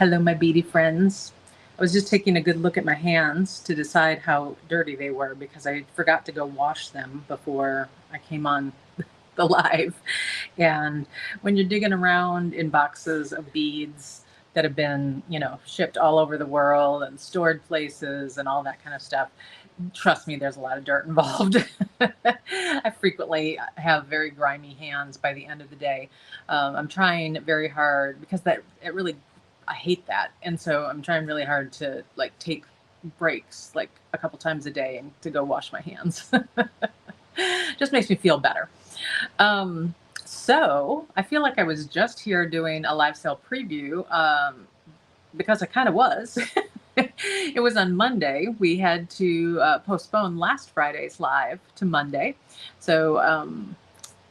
Hello, my beady friends. I was just taking a good look at my hands to decide how dirty they were because I forgot to go wash them before I came on the live. And when you're digging around in boxes of beads that have been, shipped all over the world and stored places and all that kind of stuff, trust me, there's a lot of dirt involved. I frequently have very grimy hands by the end of the day. I'm trying very hard because I hate that. And so I'm trying really hard to take breaks like a couple times a day and to go wash my hands. Just makes me feel better. So I feel like I was just here doing a live sale preview because I kind of was. It was on Monday. We had to postpone last Friday's live to Monday. So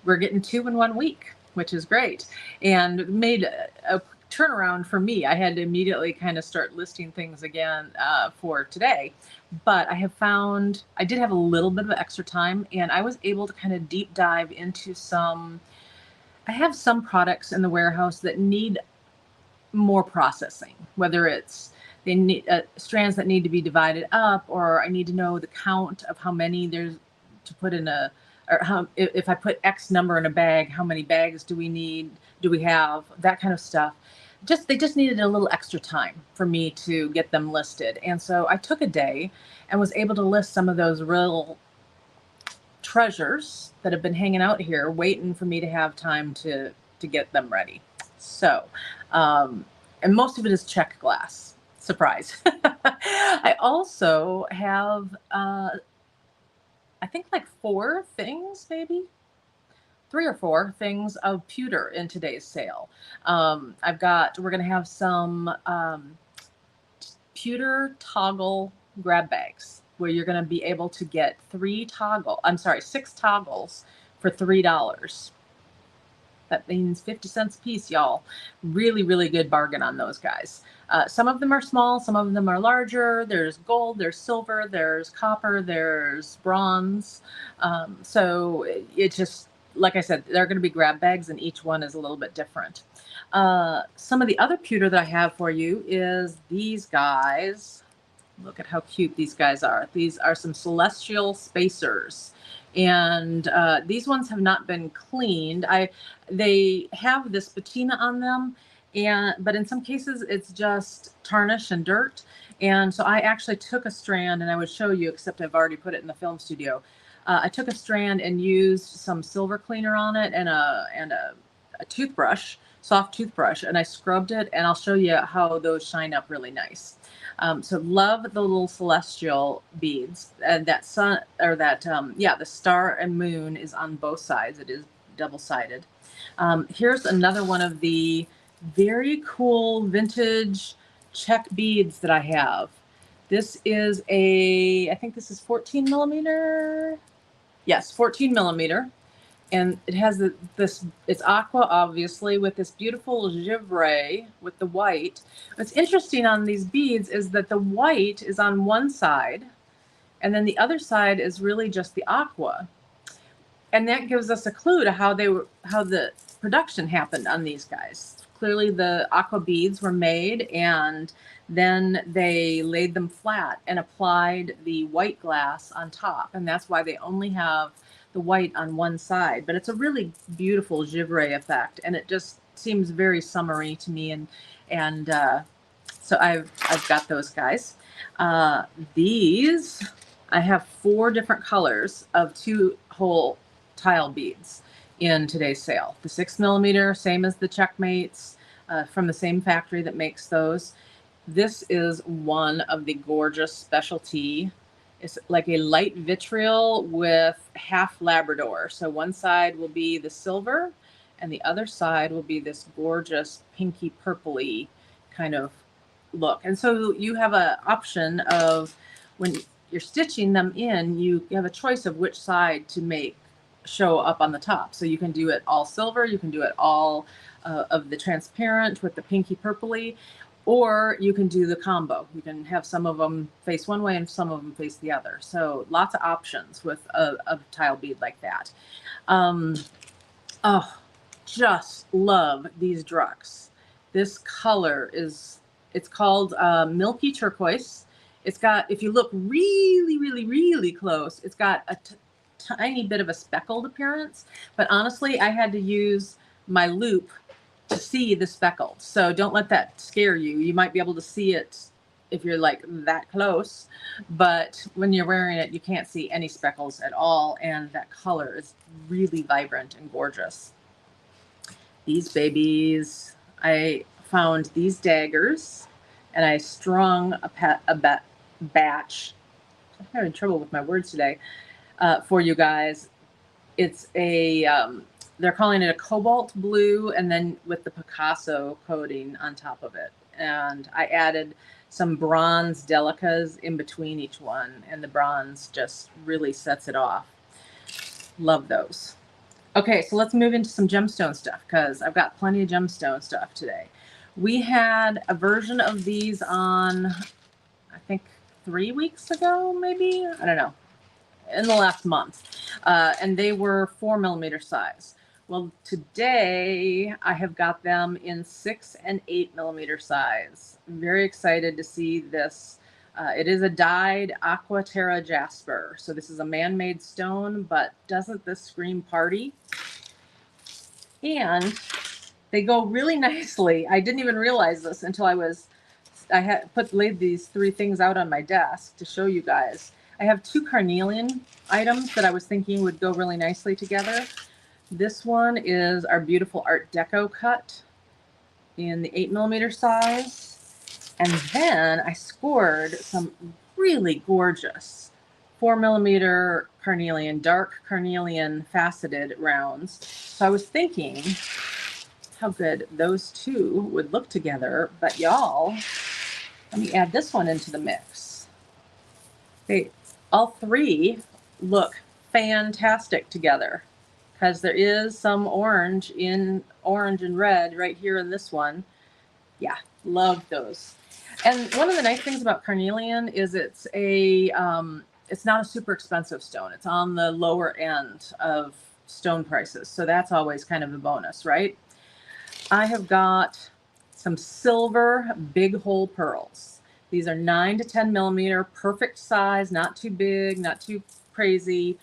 we're getting 2 in 1 week, which is great. And made a turnaround for me. I had to immediately kind of start listing things again for today. But I did have a little bit of extra time, and I was able to kind of deep dive into I have some products in the warehouse that need more processing, whether it's they need strands that need to be divided up, or I need to know the count of how many there's to put in or how, if I put X number in a bag, how many bags do we have, that kind of stuff. They just needed a little extra time for me to get them listed. And so I took a day and was able to list some of those real treasures that have been hanging out here waiting for me to have time to get them ready. So, and most of it is check glass. Surprise. I also have, I think like 4 things, maybe 3 or 4 things of pewter in today's sale. We're going to have some pewter toggle grab bags where you're going to be able to get 6 toggles for $3. That means 50 cents a piece, y'all. Really, really good bargain on those guys. Some of them are small, some of them are larger. There's gold, there's silver, there's copper, there's bronze. So it just, like I said, they're going to be grab bags, and each one is a little bit different. Some of the other pewter that I have for you is these guys. Look at how cute these guys are. These are some celestial spacers. And these ones have not been cleaned. They have this patina on them, but in some cases it's just tarnish and dirt. And so I actually took a strand, and I would show you, except I've already put it in the film studio. I took a strand and used some silver cleaner on it and a toothbrush, soft toothbrush, and I scrubbed it, and I'll show you how those shine up really nice. So love the little celestial beads. And the star and moon is on both sides. It is double-sided. Here's another one of the very cool vintage check beads that I have. This is I think this is 14 millimeter. Yes, 14 millimeter. And it has it's aqua, obviously, with this beautiful givre with the white. What's interesting on these beads is that the white is on one side, and then the other side is really just the aqua. And that gives us a clue to how the production happened on these guys. Clearly the aqua beads were made, and then they laid them flat and applied the white glass on top. And that's why they only have the white on one side, but it's a really beautiful givre effect, and it just seems very summery to me. And so I've got those guys. These, I have 4 different colors of 2-hole tile beads in today's sale. The 6 millimeter, same as the Checkmates, from the same factory that makes those. This is one of the gorgeous specialty. It's like a light vitriol with half Labrador. So one side will be the silver, and the other side will be this gorgeous pinky purpley kind of look. And so you have an option of, when you're stitching them in, you have a choice of which side to show up on the top. So you can do it all silver, you can do it all of the transparent with the pinky purpley, or you can do the combo. You can have some of them face one way and some of them face the other. So lots of options with a tile bead like that. Oh, just love these drucks. This color is It's called Milky Turquoise. It's got, if you look really, really, really close, it's got a tiny bit of a speckled appearance. But honestly, I had to use my loop to see the speckled. So don't let that scare you. You might be able to see it if you're like that close, but when you're wearing it, you can't see any speckles at all. And that color is really vibrant and gorgeous. These babies, I found these daggers and I strung a batch. I'm having trouble with my words today, for you guys. It's a, they're calling it a cobalt blue, and then with the Picasso coating on top of it. And I added some bronze delicas in between each one, and the bronze just really sets it off. Love those. Okay, so let's move into some gemstone stuff because I've got plenty of gemstone stuff today. We had a version of these on, I think 3 weeks ago, maybe, I don't know, in the last month, and they were 4mm size. Well, today I have got them in 6 and 8mm size. I'm very excited to see this. It is a dyed aqua terra jasper. So this is a man-made stone, but doesn't this scream party? And they go really nicely. I didn't even realize this until I had laid these 3 things out on my desk to show you guys. I have 2 carnelian items that I was thinking would go really nicely together. This one is our beautiful Art Deco cut in the 8mm size. And then I scored some really gorgeous 4mm carnelian, dark carnelian faceted rounds. So I was thinking how good those 2 would look together. But y'all, let me add this one into the mix. All 3 look fantastic together because there is some orange and red right here in this one. Yeah, love those. And one of the nice things about carnelian is it's not a super expensive stone. It's on the lower end of stone prices. So that's always kind of a bonus, right? I have got some silver big hole pearls. These are 9 to 10mm, perfect size, not too big, not too crazy.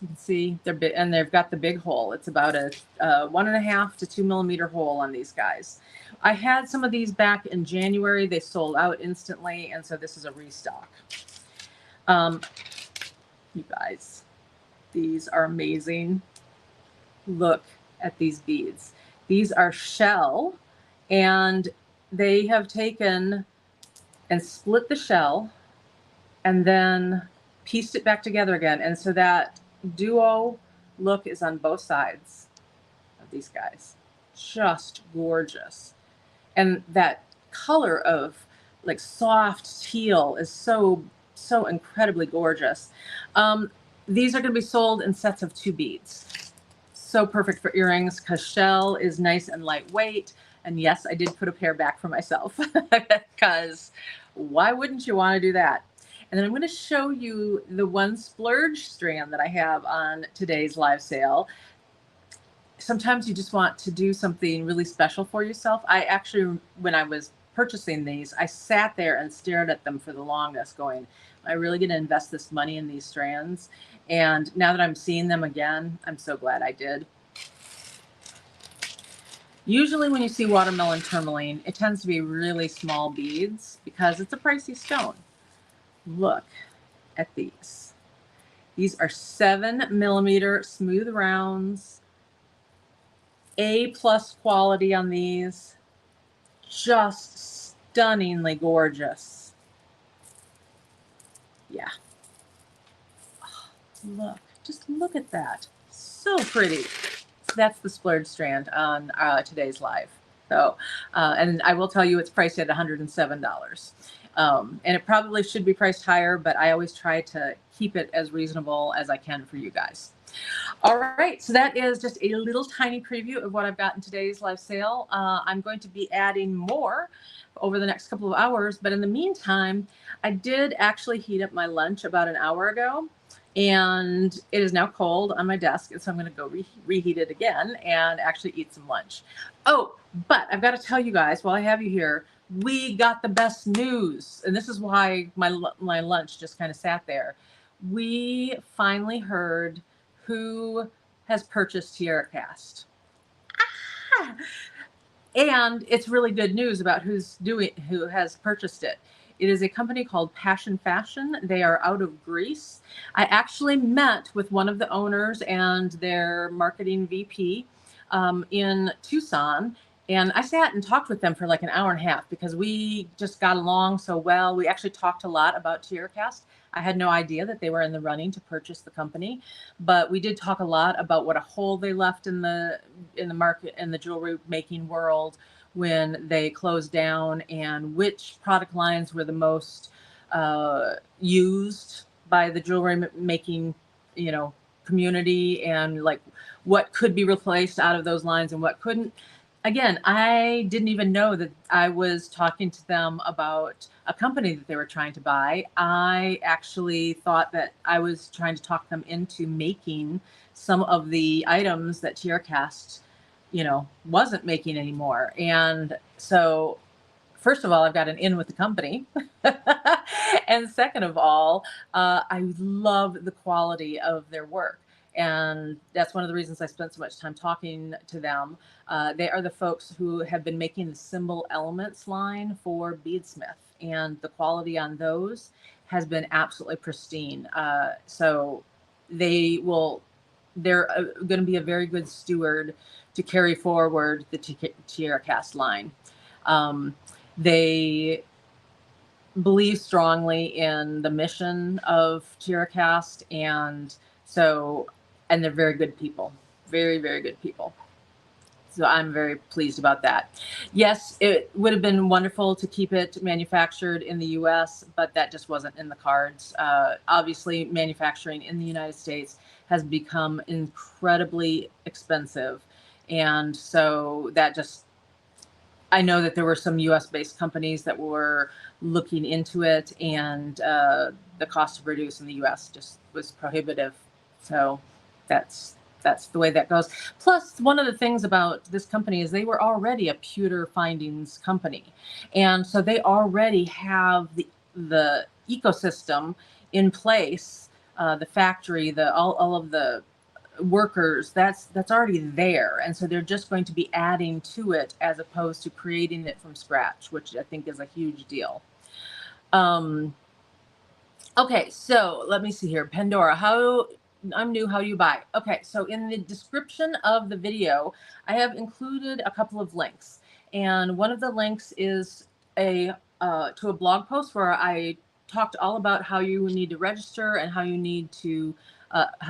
You can see they're big, and they've got the big hole. It's about a 1.5 to 2mm hole on these guys. I had some of these back in January. They sold out instantly, and so this is a restock. You guys, these are amazing. Look at these beads. These are shell, and they have taken and split the shell and then pieced it back together again. And so that duo look is on both sides of these guys. Just gorgeous. And that color of like soft teal is so incredibly gorgeous. These are going to be sold in sets of 2 beads. So perfect for earrings because shell is nice and lightweight. And yes, I did put a pair back for myself because why wouldn't you want to do that? And then I'm going to show you the one splurge strand that I have on today's live sale. Sometimes you just want to do something really special for yourself. I actually, when I was purchasing these, I sat there and stared at them for the longest going, am I really going to invest this money in these strands? And now that I'm seeing them again, I'm so glad I did. Usually when you see watermelon tourmaline, it tends to be really small beads because it's a pricey stone. Look at these. These are 7mm smooth rounds. A+ quality on these. Just stunningly gorgeous. Yeah. Oh, look, just look at that. So pretty. That's the splurge strand on today's live. So, and I will tell you it's priced at $107. And it probably should be priced higher, but I always try to keep it as reasonable as I can for you guys. All right, so that is just a little tiny preview of what I've got in today's live sale. I'm going to be adding more over the next couple of hours, but in the meantime, I did actually heat up my lunch about an hour ago. and it is now cold on my desk, and so I'm going to go reheat it again and actually eat some lunch. Oh, but I've got to tell you guys, while I have you here, we got the best news, and this is why my lunch just kind of sat there. We finally heard who has purchased TierraCast. Ah! And it's really good news about who has purchased it. It is a company called Passion Fashion. They are out of Greece. I actually met with one of the owners and their marketing VP in Tucson. And I sat and talked with them for like an hour and a half because we just got along so well. We actually talked a lot about TierraCast. I had no idea that they were in the running to purchase the company, but we did talk a lot about what a hole they left in the market, in the jewelry making world, when they closed down, and which product lines were the most used by the jewelry making, community, and like what could be replaced out of those lines and what couldn't. Again, I didn't even know that I was talking to them about a company that they were trying to buy. I actually thought that I was trying to talk them into making some of the items that TierraCast, wasn't making anymore. And so, first of all, I've got an in with the company. And second of all, I love the quality of their work. And that's one of the reasons I spent so much time talking to them. They are the folks who have been making the symbol elements line for Beadsmith, and the quality on those has been absolutely pristine. So they're going to be a very good steward to carry forward the TierraCast line. They believe strongly in the mission of TierraCast, and they're very good people, very, very good people. So I'm very pleased about that. Yes, it would have been wonderful to keep it manufactured in the U.S., but that just wasn't in the cards. Obviously, manufacturing in the United States has become incredibly expensive, and so I know that there were some U.S.-based companies that were looking into it, and the cost to produce in the U.S. just was prohibitive. So that's the way that goes. Plus, one of the things about this company is they were already a pewter findings company, and so they already have the ecosystem in place, the factory, all of the workers, that's already there, and so they're just going to be adding to it as opposed to creating it from scratch, which I think is a huge deal. Okay, so let me see here. Pandora, I'm new, how do you buy? Okay, so in the description of the video, I have included a couple of links, and one of the links is to a blog post where I talked all about how you need to register and how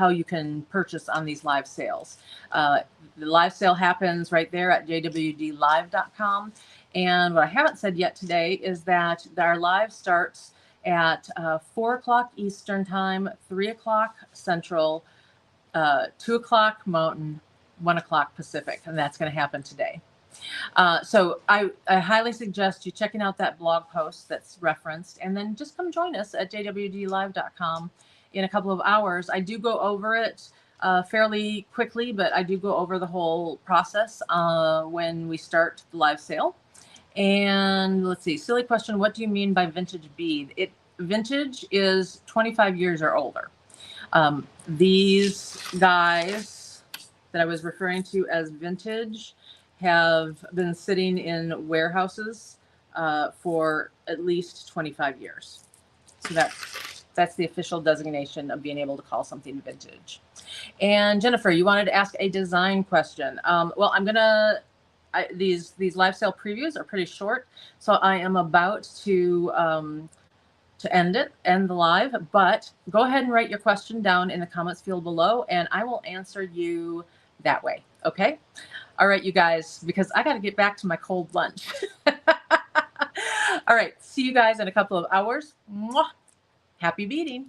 you can purchase on these live sales. The live sale happens right there at jwdlive.com. And what I haven't said yet today is that our live starts at 4 o'clock Eastern Time, 3 o'clock Central, 2 o'clock Mountain, 1 o'clock Pacific, and that's going to happen today. So I highly suggest you checking out that blog post that's referenced, and then just come join us at jwdlive.com in a couple of hours. I do go over it fairly quickly, but I do go over the whole process when we start the live sale. And let's see, silly question. What do you mean by vintage bead? Vintage is 25 years or older. These guys that I was referring to as vintage have been sitting in warehouses for at least 25 years. So that's the official designation of being able to call something vintage. And Jennifer, you wanted to ask a design question. Well, these live sale previews are pretty short, so I am about to end the live, but go ahead and write your question down in the comments field below, and I will answer you that way. Okay? All right, you guys, because I got to get back to my cold lunch. All right, see you guys in a couple of hours. Mwah. Happy beading.